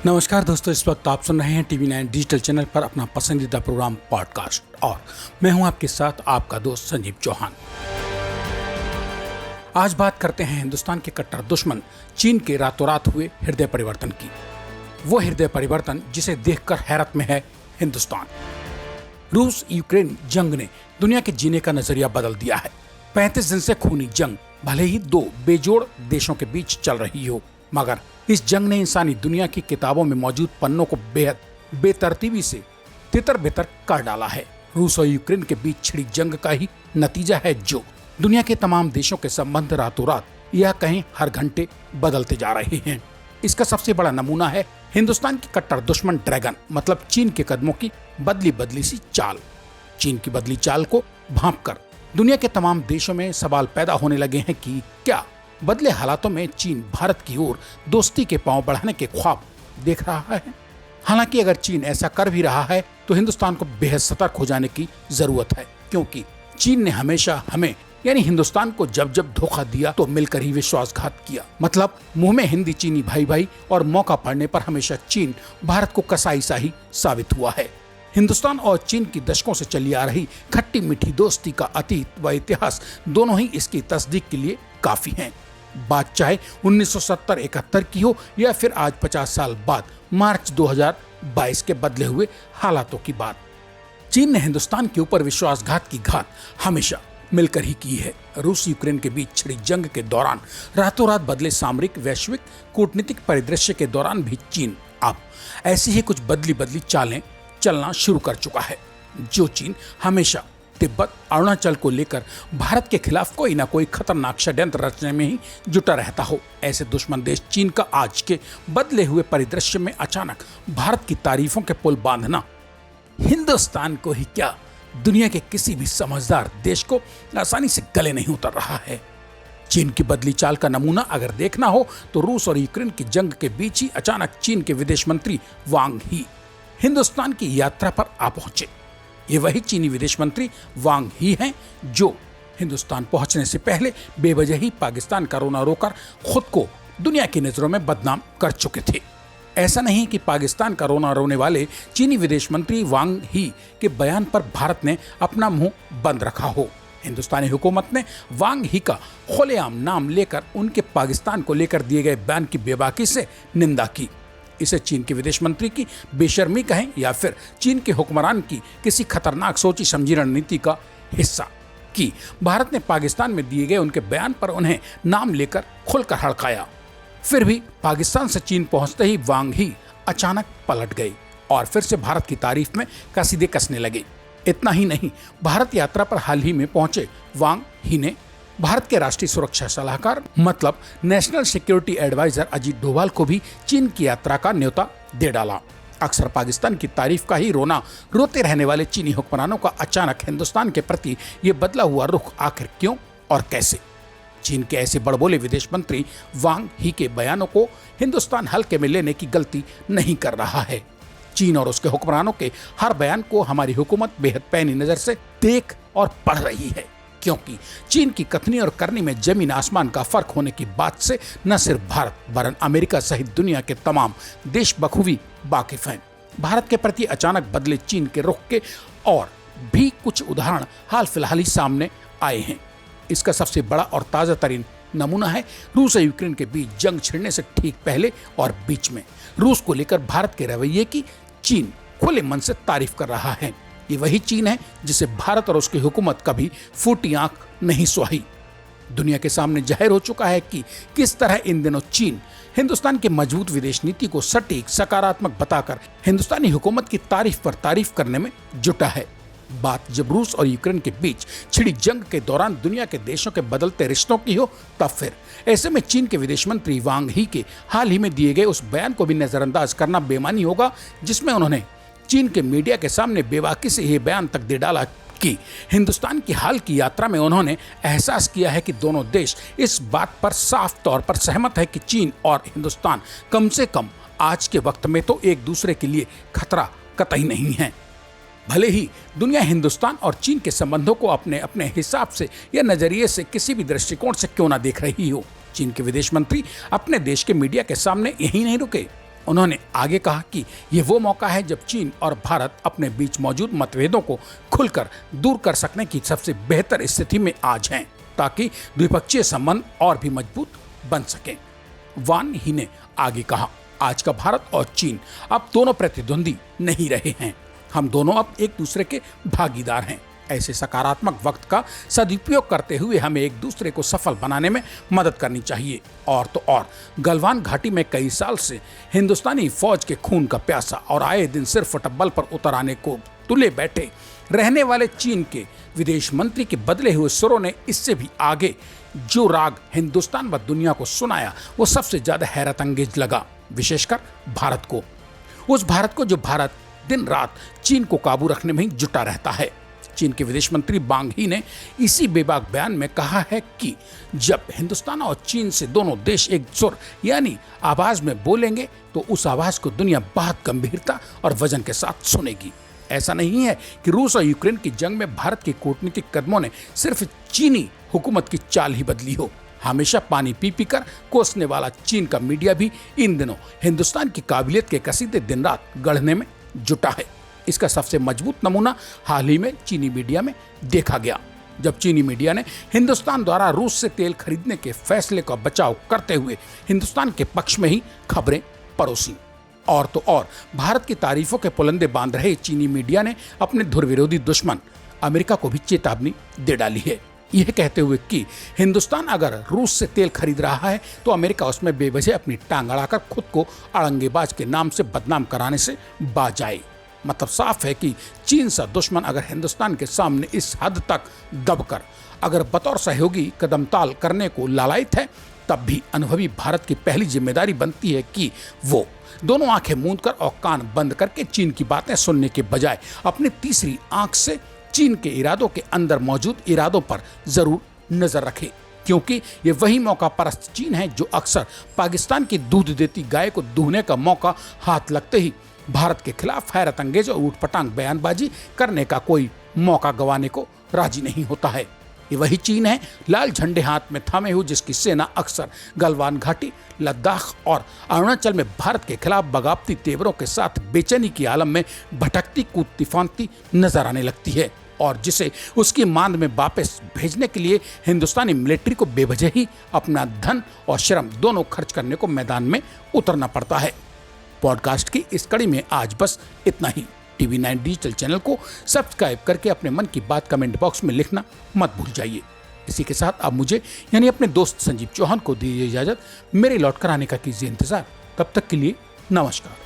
नमस्कार दोस्तों, इस वक्त आप सुन रहे हैं TV9 डिजिटल चैनल पर अपना पसंदीदा प्रोग्राम पॉडकास्ट और मैं हूं आपके साथ आपका दोस्त संजीव चौहान। आज बात करते हैं हिंदुस्तान के कट्टर दुश्मन चीन के रातों रात हुए हृदय परिवर्तन की। वो हृदय परिवर्तन जिसे देखकर हैरत में है हिंदुस्तान। रूस यूक्रेन जंग ने दुनिया के जीने का नजरिया बदल दिया है। 35 दिन से खूनी जंग भले ही दो बेजोड़ देशों के बीच चल रही हो, मगर इस जंग ने इंसानी दुनिया की किताबों में मौजूद पन्नों को बेहद बेतरतीबी से तितर बितर कर डाला है। रूस और यूक्रेन के बीच छिड़ी जंग का ही नतीजा है जो दुनिया के तमाम देशों के संबंध रातों रात या कहीं हर घंटे बदलते जा रहे हैं। इसका सबसे बड़ा नमूना है हिंदुस्तान की कट्टर दुश्मन ड्रैगन मतलब चीन के कदमों की बदली बदली सी चाल। चीन की बदली चाल को भांपकर दुनिया के तमाम देशों में सवाल पैदा होने लगे हैं कि क्या बदले हालातों में चीन भारत की ओर दोस्ती के पांव बढ़ाने के ख्वाब देख रहा है। हालांकि अगर चीन ऐसा कर भी रहा है तो हिंदुस्तान को बेहद सतर्क हो जाने की जरूरत है, क्योंकि चीन ने हमेशा हमें यानी हिंदुस्तान को जब जब धोखा दिया तो मिलकर ही विश्वासघात किया। मतलब मुंह में हिंदी चीनी भाई भाई और मौका पड़ने पर हमेशा चीन भारत को कसाई सा ही साबित हुआ है। हिंदुस्तान और चीन की दशकों से चली आ रही खट्टी मीठी दोस्ती का अतीत व इतिहास दोनों ही इसकी तस्दीक के लिए काफी हैं। बात चाहे 1970-71 की हो या फिर आज 50 साल बाद मार्च 2022 के बदले हुए हालातों की बात। चीन ने हिंदुस्तान के ऊपर विश्वासघात की घात हमेशा मिलकर ही की है। रूस यूक्रेन के बीच छिड़ी जंग के दौरान रातों रात बदले सामरिक वैश्विक कूटनीतिक परिदृश्य के दौरान भी चीन अब ऐसी ही कुछ बदली चालें चलना शुरू कर चुका है। जो चीन हमेशा तिब्बत अरुणाचल को लेकर भारत के खिलाफ कोई ना कोई खतरनाक षड्यंत्र रचने में ही जुटा रहता हो, ऐसे दुश्मन देश चीन का आज के बदले हुए परिदृश्य में अचानक भारत की तारीफों के पुल बांधना हिंदुस्तान को ही क्या दुनिया के किसी भी समझदार देश को आसानी से गले नहीं उतर रहा है। चीन की बदली चाल का नमूना अगर देखना हो तो रूस और यूक्रेन की जंग के बीच ही अचानक चीन के विदेश मंत्री वांग ही हिंदुस्तान की यात्रा पर आ पहुंचे। ये वही चीनी विदेश मंत्री वांग ही हैं जो हिंदुस्तान पहुंचने से पहले बेवजह ही पाकिस्तान का रोना रोकर खुद को दुनिया की नजरों में बदनाम कर चुके थे। ऐसा नहीं कि पाकिस्तान का रोना रोने वाले चीनी विदेश मंत्री वांग ही के बयान पर भारत ने अपना मुंह बंद रखा हो। हिंदुस्तानी हुकूमत ने वांग ही का खुलेआम नाम लेकर उनके पाकिस्तान को लेकर दिए गए बयान की बेबाकी से निंदा की। इसे चीन के विदेश मंत्री की बेशर्मी कहें या फिर चीन के हुक्मरान की किसी खतरनाक सोची समझी रणनीति का हिस्सा कि भारत ने पाकिस्तान में दिए गए उनके बयान पर उन्हें नाम लेकर खुलकर हड़काया। फिर भी पाकिस्तान से चीन पहुंचते ही वांग ही अचानक पलट गए और फिर से भारत की तारीफ में कसीदे कसने लगे। इतना ही नहीं, भारत यात्रा पर हाल ही में पहुंचे वांग ही ने भारत के राष्ट्रीय सुरक्षा सलाहकार मतलब national security adviser Ajit Doval को भी चीन की यात्रा का न्योता दे डाला। अक्सर पाकिस्तान की तारीफ का ही रोना रोते रहने वाले चीनी हुक्मरानों का अचानक हिंदुस्तान के प्रति ये बदला हुआ रुख आखिर क्यों और कैसे? चीन के ऐसे बड़बोले विदेश मंत्री वांग ही के बयानों को हिंदुस्तान हल्के में लेने की गलती नहीं कर रहा है। चीन और उसके हुक्मरानों के हर बयान को हमारी हुकूमत बेहद पैनी नजर से देख और पढ़ रही है, क्योंकि चीन की कथनी और करनी में जमीन आसमान का फर्क होने की बात से न सिर्फ भारत वरन अमेरिका सहित दुनिया के तमाम देश बखूबी वाकिफ हैं। भारत के प्रति अचानक बदले चीन के रुख के और भी कुछ उदाहरण हाल फिलहाल ही सामने आए हैं। इसका सबसे बड़ा और ताज़ा तरीन नमूना है रूस और यूक्रेन के बीच जंग छिड़ने से ठीक पहले और बीच में रूस को लेकर भारत के रवैये की चीन खुले मन से तारीफ कर रहा है। ये वही चीन है जिसे भारत और उसकी हुकूमत कभी फूटी आंख नहीं सुहाई। दुनिया के सामने जाहिर हो चुका है कि किस तरह इन दिनों चीन हिंदुस्तान की मजबूत विदेश नीति को सटीक सकारात्मक बताकर हिंदुस्तानी हुकूमत की तारीफ पर तारीफ करने में जुटा है। बात जब रूस और यूक्रेन के बीच छिड़ी जंग के दौरान दुनिया के देशों के बदलते रिश्तों की हो तब फिर ऐसे में चीन के विदेश मंत्री वांग ही के हाल ही में दिए गए उस बयान को भी नजरअंदाज करना बेमानी होगा, जिसमें उन्होंने चीन के मीडिया के सामने बेबाकी से यह बयान तक दे डाला कि हिंदुस्तान की हाल की यात्रा में उन्होंने एहसास किया है कि दोनों देश इस बात पर साफ तौर पर सहमत है कि चीन और हिंदुस्तान कम से कम आज के वक्त में तो एक दूसरे के लिए खतरा कतई नहीं है। भले ही दुनिया हिंदुस्तान और चीन के संबंधों को अपने अपने हिसाब से या नजरिए से किसी भी दृष्टिकोण से क्यों ना देख रही हो, चीन के विदेश मंत्री अपने देश के मीडिया के सामने यही नहीं रुके। उन्होंने आगे कहा कि ये वो मौका है जब चीन और भारत अपने बीच मौजूद मतभेदों को खुलकर दूर कर सकने की सबसे बेहतर स्थिति में आज हैं, ताकि द्विपक्षीय संबंध और भी मजबूत बन सकें। वान ही ने आगे कहा, आज का भारत और चीन अब दोनों प्रतिद्वंदी नहीं रहे हैं, हम दोनों अब एक दूसरे के भागीदार हैं। ऐसे सकारात्मक वक्त का सदुपयोग करते हुए हमें एक दूसरे को सफल बनाने में मदद करनी चाहिए। और तो और गलवान घाटी में कई साल से हिंदुस्तानी फौज के खून का प्यासा और आए दिन सिर्फ टब्बल पर उतर आने को तुले बैठे रहने वाले चीन के विदेश मंत्री के बदले हुए सुरों ने इससे भी आगे जो राग हिंदुस्तान व दुनिया को सुनाया वो सबसे ज्यादा हैरत अंगेज लगा, विशेषकर भारत को। उस भारत को जो भारत दिन रात चीन को काबू रखने में ही जुटा रहता है। चीन के विदेश मंत्री वांग ही ने इसी बेबाक बयान में कहा है कि जब हिंदुस्तान और चीन से दोनों देश एक सुर यानी आवाज में बोलेंगे तो उस आवाज को दुनिया बहुत गंभीरता और वजन के साथ सुनेगी। ऐसा नहीं है कि रूस और यूक्रेन की जंग में भारत के कूटनीतिक कदमों ने सिर्फ चीनी हुकूमत की चाल ही बदली हो। हमेशा पानी पी पी कर कोसने वाला चीन का मीडिया भी इन दिनों हिंदुस्तान की काबिलियत के कसीदे दिन रात गढ़ने में जुटा है। इसका सबसे मजबूत नमूना हाल ही में चीनी मीडिया में देखा गया, जब चीनी मीडिया ने हिंदुस्तान द्वारा रूस से तेल खरीदने के फैसले का बचाव करते हुए हिंदुस्तान के पक्ष में ही खबरें परोसी। और तो और भारत की तारीफों के पुलंदे बांध रहे चीनी मीडिया ने अपने धुर विरोधी दुश्मन अमेरिका को भी चेतावनी दे डाली है, यह कहते हुए कि हिंदुस्तान अगर रूस से तेल खरीद रहा है तो अमेरिका उसमें बेवजह अपनी टांग अड़ाकर खुद को अड़ंगेबाज के नाम से बदनाम कराने से बाज आए। मतलब साफ है कि चीन सा दुश्मन अगर हिंदुस्तान के सामने इस हद तक दबकर अगर बतौर सहयोगी कदमताल करने को लालायित है, तब भी अनुभवी भारत की पहली जिम्मेदारी बनती है कि वो दोनों आंखें मूंद कर और कान बंद करके चीन की बातें सुनने के बजाय अपनी तीसरी आंख से चीन के इरादों के अंदर मौजूद इरादों पर जरूर नजर रखे, क्योंकि ये वही मौका परस्त चीन है जो अक्सर पाकिस्तान की दूध देती गाय को दूहने का मौका हाथ लगते ही भारत के खिलाफ हैरत अंगेज और ऊटपटांग बयानबाजी करने का कोई मौका गंवाने को राजी नहीं होता है। ये वही चीन है लाल झंडे हाथ में थामे हुए जिसकी सेना अक्सर गलवान घाटी, लद्दाख और अरुणाचल में भारत के खिलाफ बगावती तेवरों के साथ बेचैनी की आलम में भटकती कूदती फांदती नजर आने लगती है, और जिसे उसकी मांद में वापस भेजने के लिए हिंदुस्तानी मिलिट्री को बेवजह ही अपना धन और श्रम दोनों खर्च करने को मैदान में उतरना पड़ता है। पॉडकास्ट की इस कड़ी में आज बस इतना ही। TV9 डिजिटल चैनल को सब्सक्राइब करके अपने मन की बात कमेंट बॉक्स में लिखना मत भूल जाइए। इसी के साथ अब मुझे यानी अपने दोस्त संजीव चौहान को दीजिए इजाजत। मेरे लौट कर आने का कीजिए इंतजार। तब तक के लिए नमस्कार।